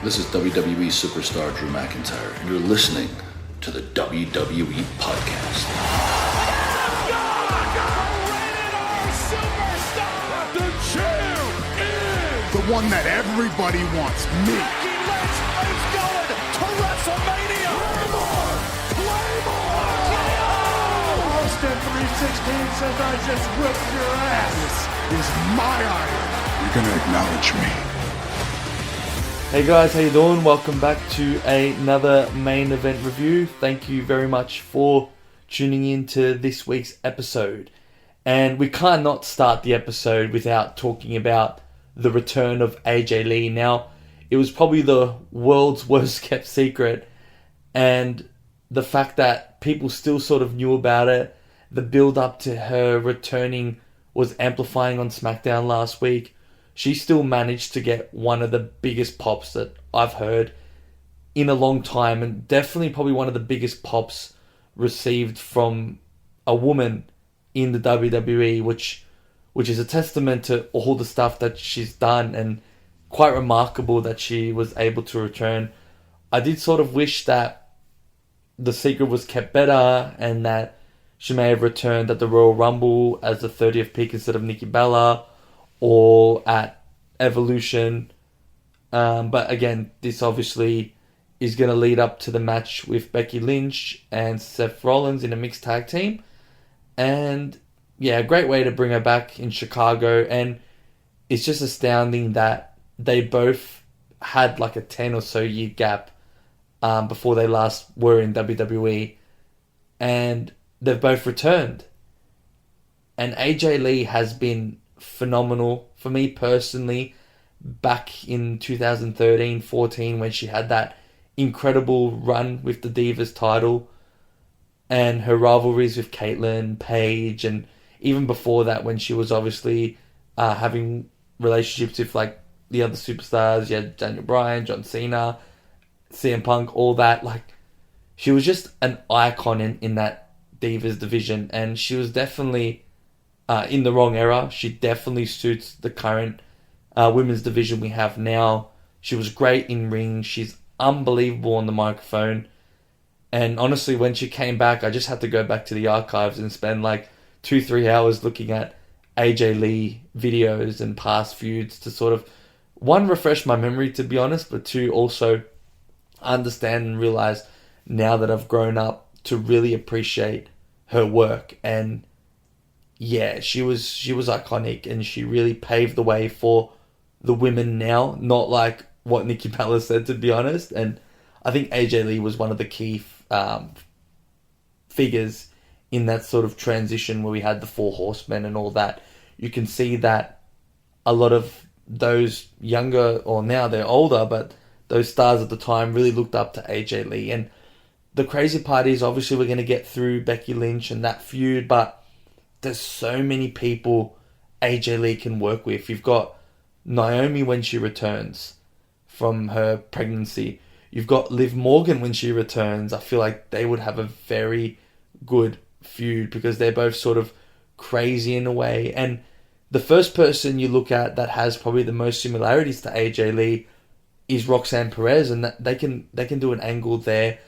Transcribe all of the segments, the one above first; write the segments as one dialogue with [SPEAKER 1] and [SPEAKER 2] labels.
[SPEAKER 1] This is WWE superstar Drew McIntyre, and you're listening to the WWE Podcast.
[SPEAKER 2] The champ is
[SPEAKER 3] the one that everybody wants, me.
[SPEAKER 2] Becky Lynch is going to WrestleMania. Claymore!
[SPEAKER 3] Austin 316 says I just whipped your ass. This is my iron. You're gonna acknowledge me.
[SPEAKER 4] Hey guys, how you doing? Welcome back to another main event review. Thank you very much for tuning in to this week's episode. And we can't not start the episode without talking about the return of AJ Lee. Now, it was probably the world's worst kept secret, and the fact that people still sort of knew about it, the build up to her returning was amplifying on SmackDown last week. She still managed to get one of the biggest pops that I've heard in a long time, and definitely probably one of the biggest pops received from a woman in the WWE, which is a testament to all the stuff that she's done, and quite remarkable that she was able to return. I did sort of wish that the secret was kept better and that she may have returned at the Royal Rumble as the 30th pick instead of Nikki Bella, or at Evolution. But again, this obviously is going to lead up to the match with Becky Lynch and Seth Rollins in a mixed tag team. And yeah, a great way to bring her back in Chicago. And it's just astounding that they both had like a 10 or so year gap before they last were in WWE. And they've both returned. And AJ Lee has been phenomenal for me personally back in 2013-14 when she had that incredible run with the Divas title and her rivalries with Caitlyn, Paige, and even before that when she was obviously having relationships with like the other superstars. You had Daniel Bryan, John Cena, CM Punk, all that. Like, she was just an icon in that Divas division, and she was definitely in the wrong era. She definitely suits the current women's division we have now. She was great in ring. She's unbelievable on the microphone. And honestly, when she came back, I just had to go back to the archives and spend like 2-3 hours looking at AJ Lee videos and past feuds to sort of, one, refresh my memory, to be honest, but two, also understand and realize now that I've grown up to really appreciate her work. And yeah, she was iconic, and she really paved the way for the women now, not like what Nikki Bella said, to be honest. And I think AJ Lee was one of the key figures in that sort of transition where we had the Four Horsemen and all that. You can see that a lot of those younger, or now they're older, but those stars at the time really looked up to AJ Lee. And the crazy part is, obviously, we're going to get through Becky Lynch and that feud, but there's so many people AJ Lee can work with. You've got Naomi when she returns from her pregnancy. You've got Liv Morgan when she returns. I feel like they would have a very good feud because they're both sort of crazy in a way. And the first person you look at that has probably the most similarities to AJ Lee is Roxanne Perez, and that they can do an angle there.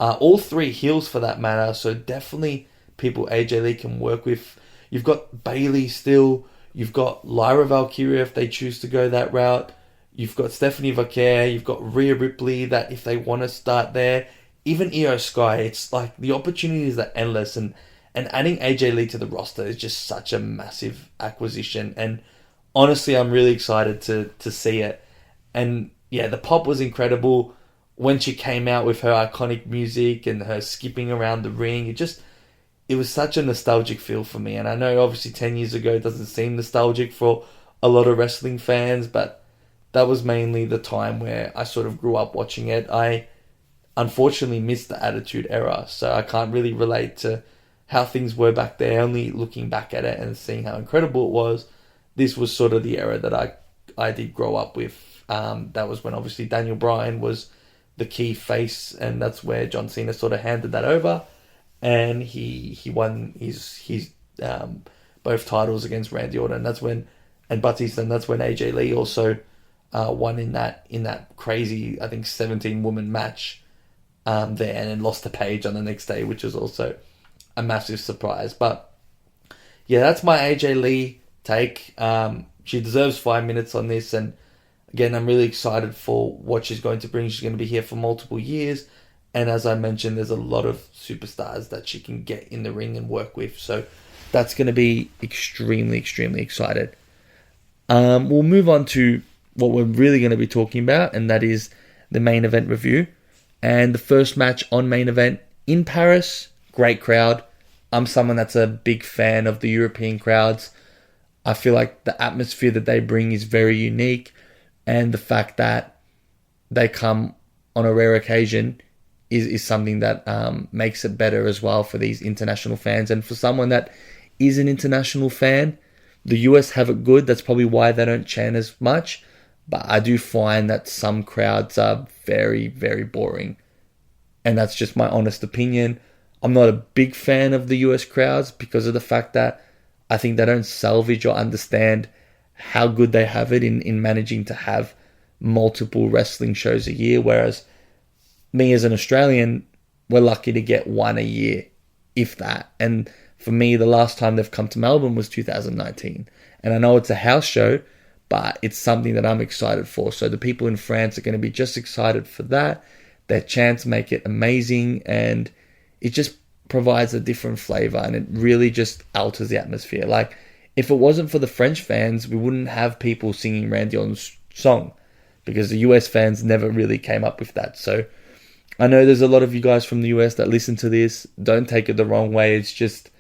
[SPEAKER 4] All three heels for that matter. So definitely people AJ Lee can work with. You've got Bayley still. You've got Lyra Valkyria if they choose to go that route. You've got Stephanie Vaquer. You've got Rhea Ripley that if they want to start there. Even Io Sky. It's like the opportunities are endless. And adding AJ Lee to the roster is just such a massive acquisition. And honestly, I'm really excited to see it. And yeah, the pop was incredible when she came out with her iconic music and her skipping around the ring. It was such a nostalgic feel for me. And I know obviously 10 years ago it doesn't seem nostalgic for a lot of wrestling fans, but that was mainly the time where I sort of grew up watching it. I unfortunately missed the Attitude Era, so I can't really relate to how things were back there, only looking back at it and seeing how incredible it was. This was sort of the era that I did grow up with. That was when obviously Daniel Bryan was the key face, and that's where John Cena sort of handed that over. And he won his both titles against Randy Orton. And Batista, and that's when AJ Lee also won in that crazy, I think, 17-woman match there, and then lost to Paige on the next day, which was also a massive surprise. But yeah, that's my AJ Lee take. She deserves 5 minutes on this, and again, I'm really excited for what she's going to bring. She's going to be here for multiple years, and as I mentioned, there's a lot of superstars that she can get in the ring and work with. So that's going to be extremely, extremely excited. We'll move on to what we're really going to be talking about, and that is the main event review. And the first match on main event in Paris, great crowd. I'm someone that's a big fan of the European crowds. I feel like the atmosphere that they bring is very unique, and the fact that they come on a rare occasion is something that makes it better as well for these international fans. And for someone that is an international fan, the US have it good. That's probably why they don't chant as much. But I do find that some crowds are very, very boring. And that's just my honest opinion. I'm not a big fan of the US crowds because of the fact that I think they don't salvage or understand how good they have it in managing to have multiple wrestling shows a year. Whereas me as an Australian, we're lucky to get one a year, if that. And for me, the last time they've come to Melbourne was 2019. And I know it's a house show, but it's something that I'm excited for. So the people in France are going to be just excited for that. Their chants make it amazing, and it just provides a different flavor, and it really just alters the atmosphere. Like, if it wasn't for the French fans, we wouldn't have people singing Randy Orton's song, because the US fans never really came up with that. So I know there's a lot of you guys from the US that listen to this. Don't take it the wrong way. It's just,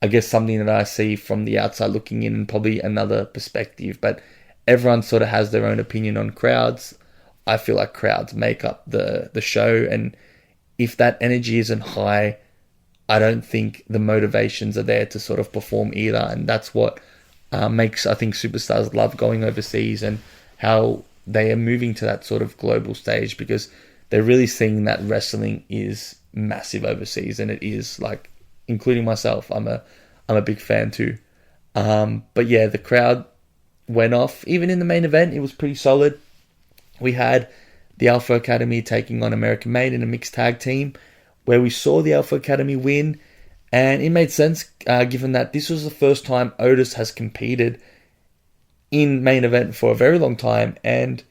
[SPEAKER 4] I guess, something that I see from the outside looking in, and probably another perspective. But everyone sort of has their own opinion on crowds. I feel like crowds make up the show, and if that energy isn't high, I don't think the motivations are there to sort of perform either. And that's what makes, I think, superstars love going overseas, and how they are moving to that sort of global stage, because they're really seeing that wrestling is massive overseas, and it is, like, including myself, I'm a big fan too. But yeah, the crowd went off. Even in the main event, it was pretty solid. We had the Alpha Academy taking on American Made in a mixed tag team, where we saw the Alpha Academy win, and it made sense given that this was the first time Otis has competed in main event for a very long time. And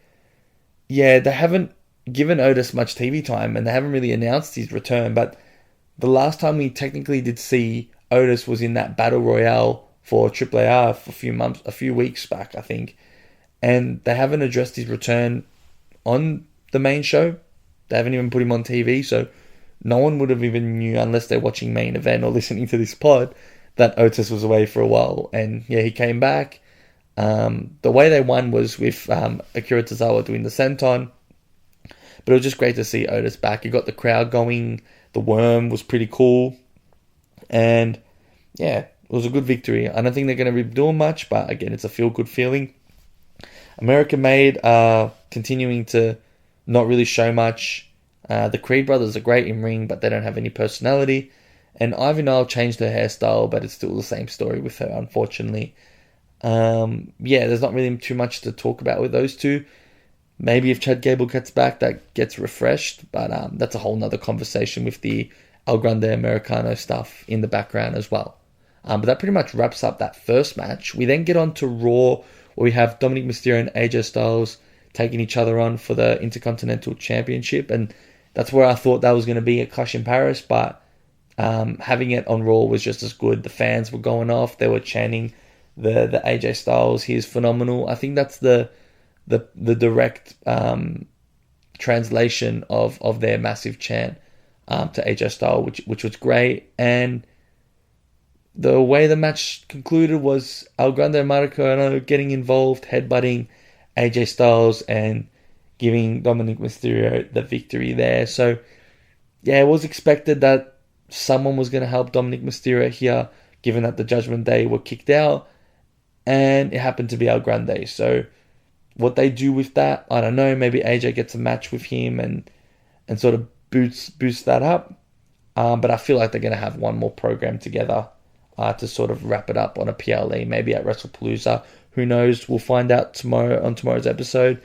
[SPEAKER 4] yeah, they haven't given Otis much TV time, and they haven't really announced his return, but the last time we technically did see Otis was in that Battle Royale for AAA for a few weeks back, I think. And they haven't addressed his return on the main show. They haven't even put him on TV, so no one would have even knew, unless they're watching main event or listening to this pod, that Otis was away for a while. And yeah, he came back. The way they won was with Akira Tozawa doing the senton. But it was just great to see Otis back. He got the crowd going. The worm was pretty cool. And yeah, it was a good victory. I don't think they're going to be doing much, but again, it's a feel-good feeling. American Made continuing to not really show much. The Creed brothers are great in ring, but they don't have any personality. And Ivy Nile changed her hairstyle, but it's still the same story with her, unfortunately. Yeah, there's not really too much to talk about with those two. Maybe if Chad Gable gets back, that gets refreshed, but that's a whole nother conversation with the El Grande Americano stuff in the background as well. But that pretty much wraps up that first match. We then get on to Raw, where we have Dominic Mysterio and AJ Styles taking each other on for the Intercontinental Championship, and that's where I thought that was going to be a clash in Paris, but having it on Raw was just as good. The fans were going off. They were chanting the AJ Styles. He is phenomenal. I think that's the direct translation of their massive chant to AJ Styles, which was great. And the way the match concluded was El Grande Americano getting involved, headbutting AJ Styles, and giving Dominic Mysterio the victory there. So yeah, it was expected that someone was going to help Dominic Mysterio here, given that the Judgment Day were kicked out, and it happened to be El Grande. So what they do with that, I don't know. Maybe AJ gets a match with him and sort of boosts that up. But I feel like they're going to have one more program together to sort of wrap it up on a PLE, maybe at WrestlePalooza. Who knows? We'll find out tomorrow on tomorrow's episode.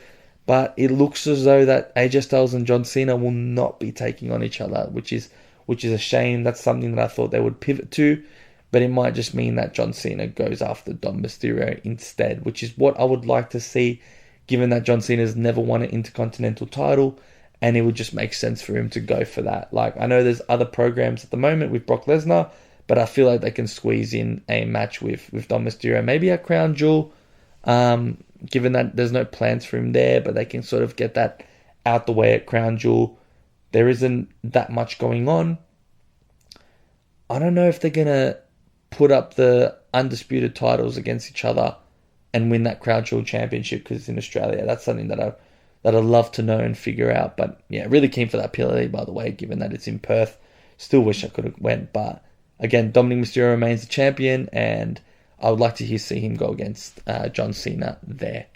[SPEAKER 4] But it looks as though that AJ Styles and John Cena will not be taking on each other, which is a shame. That's something that I thought they would pivot to, but it might just mean that John Cena goes after Dom Mysterio instead, which is what I would like to see, given that John Cena's never won an Intercontinental title, and it would just make sense for him to go for that. Like, I know there's other programs at the moment with Brock Lesnar, but I feel like they can squeeze in a match with Dom Mysterio, maybe a Crown Jewel, given that there's no plans for him there, but they can sort of get that out the way at Crown Jewel. There isn't that much going on. I don't know if they're going to put up the undisputed titles against each other and win that Crown Jewel Championship because it's in Australia. That's something that I'd love to know and figure out. But yeah, really keen for that PLE, by the way, given that it's in Perth. Still wish I could have went, but again, Dominic Mysterio remains the champion, and I would like to see him go against John Cena there.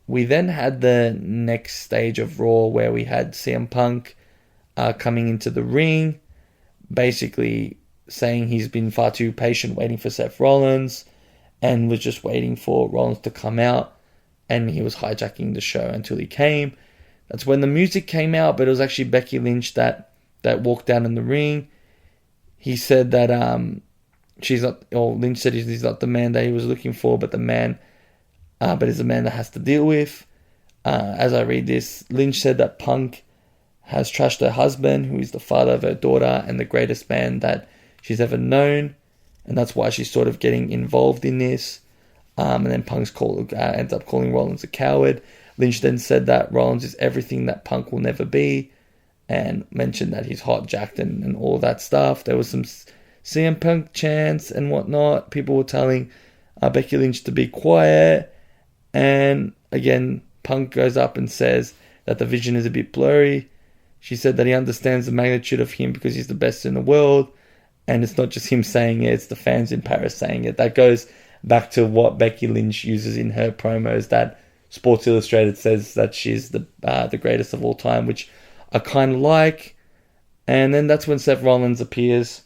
[SPEAKER 4] We then had the next stage of Raw where we had CM Punk coming into the ring, basically saying he's been far too patient waiting for Seth Rollins and was just waiting for Rollins to come out, and he was hijacking the show until he came. That's when the music came out, but it was actually Becky Lynch that walked down in the ring. He said that Lynch said he's not the man that he was looking for, but is the man that has to deal with. As I read this, Lynch said that Punk has trashed her husband, who is the father of her daughter and the greatest man that she's ever known, and that's why she's sort of getting involved in this. And then Punk's ends up calling Rollins a coward. Lynch then said that Rollins is everything that Punk will never be, and mentioned that he's hot, jacked, and all that stuff. There was some CM Punk chants and whatnot. People were telling Becky Lynch to be quiet. And again, Punk goes up and says that the vision is a bit blurry. She said that he understands the magnitude of him because he's the best in the world. And it's not just him saying it, it's the fans in Paris saying it. That goes back to what Becky Lynch uses in her promos, that Sports Illustrated says that she's the greatest of all time, which I kind of like. And then that's when Seth Rollins appears,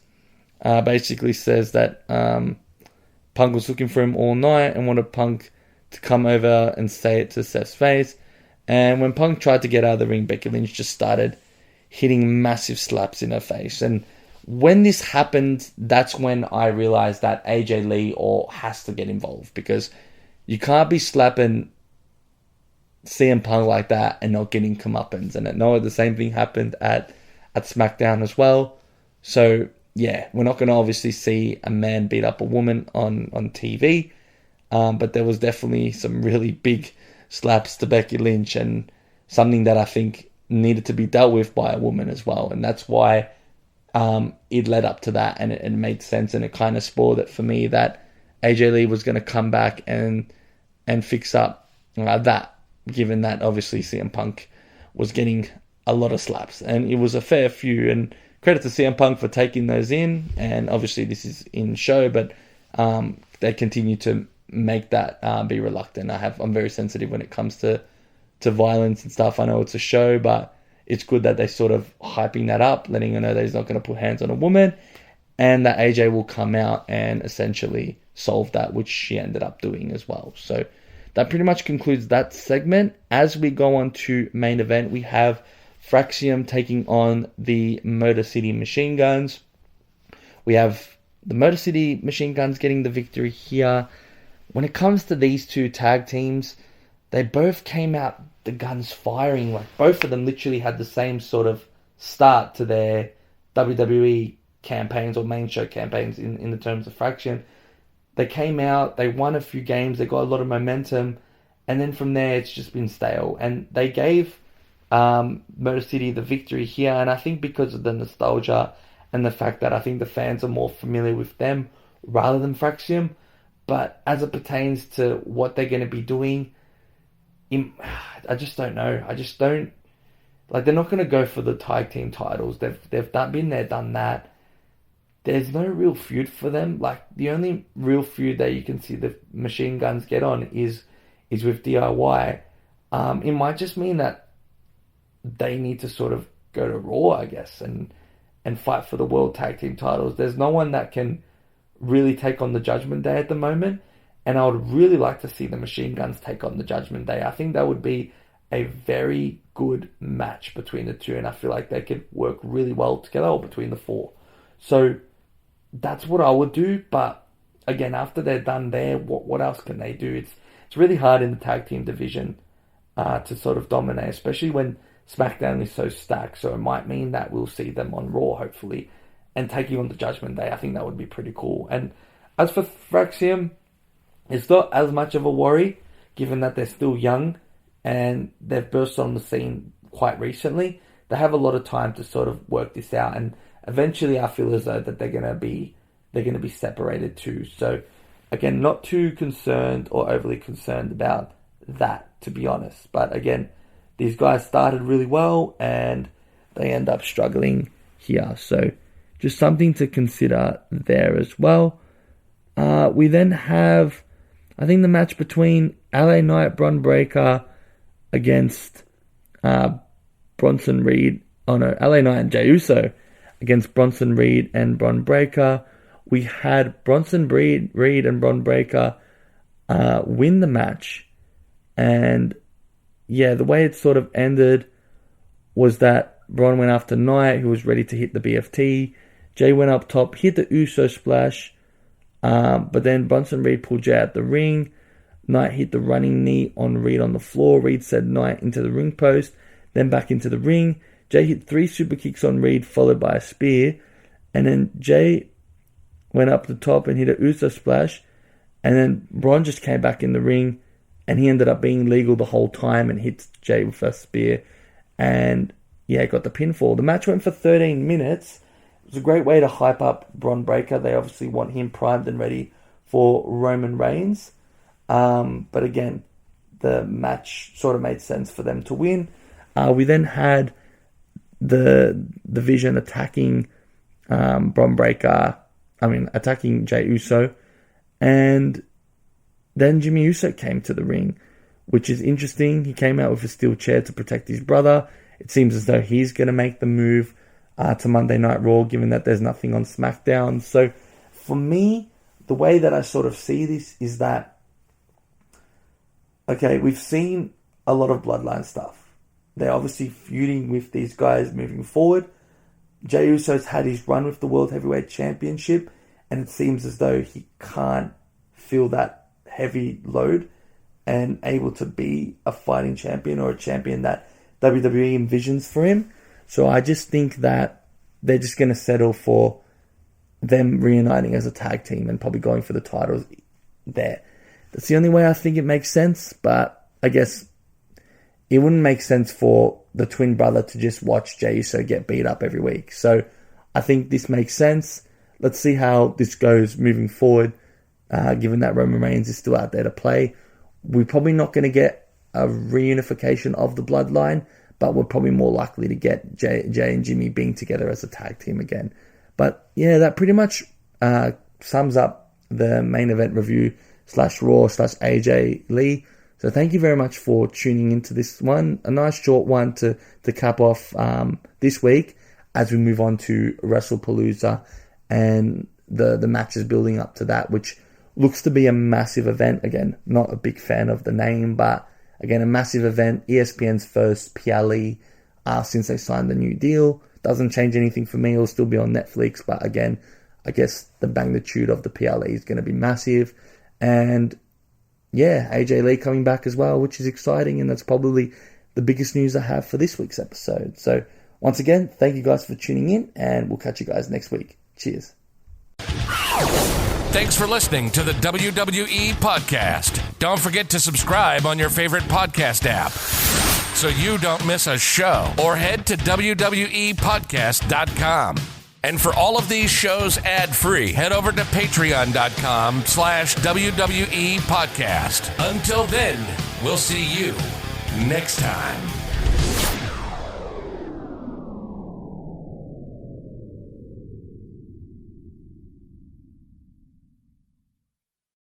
[SPEAKER 4] basically says that Punk was looking for him all night and wanted Punk to come over and say it to Seth's face. And when Punk tried to get out of the ring, Becky Lynch just started hitting massive slaps in her face. And when this happened, that's when I realized that AJ Lee has to get involved, because you can't be slapping CM Punk like that and not getting comeuppance. And I know the same thing happened at SmackDown as well. So yeah, we're not going to obviously see a man beat up a woman on TV, but there was definitely some really big slaps to Becky Lynch, and something that I think needed to be dealt with by a woman as well. And that's why it led up to that, and it made sense, and it kind of spoiled it for me that AJ Lee was going to come back and fix up that, given that obviously CM Punk was getting a lot of slaps, and it was a fair few, and credit to CM Punk for taking those in. And obviously this is in show, but they continue to make that be reluctant. I'm very sensitive when it comes to violence and stuff. I know it's a show, but it's good that they're sort of hyping that up, letting her know that he's not going to put hands on a woman, and that AJ will come out and essentially solve that, which she ended up doing as well. So that pretty much concludes that segment. As we go on to main event, we have Fraxium taking on the Motor City Machine Guns. We have the Motor City Machine Guns getting the victory here. When it comes to these two tag teams, they both came out the guns firing. Like, both of them literally had the same sort of start to their WWE campaigns or main show campaigns in the terms of Fraction. They came out, they won a few games, they got a lot of momentum, and then from there it's just been stale. And they gave Motor City the victory here, and I think because of the nostalgia and the fact that I think the fans are more familiar with them rather than Fraxium. But as it pertains to what they're going to be doing, I just don't know. I just don't... Like, they're not going to go for the tag team titles. They've been there, done that. There's no real feud for them. Like, the only real feud that you can see the Machine Guns get on is with DIY. It might just mean that they need to sort of go to Raw, I guess, and fight for the World Tag Team titles. There's no one that can really take on the Judgment Day at the moment. And I would really like to see the Machine Guns take on the Judgment Day. I think that would be a very good match between the two, and I feel like they could work really well together, or between the four. So that's what I would do, but again, after they're done there, what else can they do? It's really hard in the tag team division to sort of dominate, especially when SmackDown is so stacked. So it might mean that we'll see them on Raw, hopefully, and taking on the Judgment Day. I think that would be pretty cool. And as for Thraxium, it's not as much of a worry, given that they're still young and they've burst on the scene quite recently. They have a lot of time to sort of work this out, and eventually I feel as though that they're gonna be separated too. So again, not too concerned or overly concerned about that, to be honest. But again, these guys started really well and they end up struggling here. So just something to consider there as well. We then have, I think, the match between LA Knight, Bron Breakker against Bronson Reed. Oh no, LA Knight and Jey Uso against Bronson Reed and Bron Breakker. We had Bronson Reed and Bron Breakker win the match. And yeah, the way it sort of ended was that Bron went after Knight, who was ready to hit the BFT. Jey went up top, hit the Uso splash. But then Bronson Reed pulled Jey out the ring. Knight hit the running knee on Reed on the floor. Reed said Knight into the ring post, then back into the ring. Jey hit 3 super kicks on Reed, followed by a spear. And then Jey went up the top and hit a Uso splash. And then Bron just came back in the ring, and he ended up being legal the whole time and hit Jey with a spear. And yeah, got the pinfall. The match went for 13 minutes. It was a great way to hype up Bron Breakker. They obviously want him primed and ready for Roman Reigns. But again, the match sort of made sense for them to win. We then had the Vision attacking attacking Jey Uso. And then Jimmy Uso came to the ring, which is interesting. He came out with a steel chair to protect his brother. It seems as though he's going to make the move to Monday Night Raw, given that there's nothing on SmackDown. So for me, the way that I sort of see this is that, okay, we've seen a lot of Bloodline stuff. They're obviously feuding with these guys moving forward. Jey Uso's had his run with the World Heavyweight Championship, and it seems as though he can't feel that heavy load and able to be a fighting champion, or a champion that WWE envisions for him. So I just think that they're just going to settle for them reuniting as a tag team and probably going for the titles there. That's the only way I think it makes sense, but I guess it wouldn't make sense for the twin brother to just watch Jey Uso get beat up every week. So I think this makes sense. Let's see how this goes moving forward, given that Roman Reigns is still out there to play. We're probably not going to get a reunification of the Bloodline, but we're probably more likely to get Jey and Jimmy being together as a tag team again. But yeah, that pretty much sums up the main event review /Raw/AJ Lee. So thank you very much for tuning into this one. A nice short one to cap off this week as we move on to WrestlePalooza and the matches building up to that, which looks to be a massive event. Again, not a big fan of the name, but again, a massive event. ESPN's first PLE since they signed the new deal. Doesn't change anything for me. It'll still be on Netflix, but again, I guess the magnitude of the PLE is going to be massive. And yeah, AJ Lee coming back as well, which is exciting, and that's probably the biggest news I have for this week's episode. So once again, thank you guys for tuning in, and we'll catch you guys next week. Cheers.
[SPEAKER 2] Thanks for listening to the WWE Podcast. Don't forget to subscribe on your favorite podcast app so you don't miss a show, or head to WWEpodcast.com. And for all of these shows ad-free, head over to patreon.com/WWE Podcast. Until then, we'll see you next time.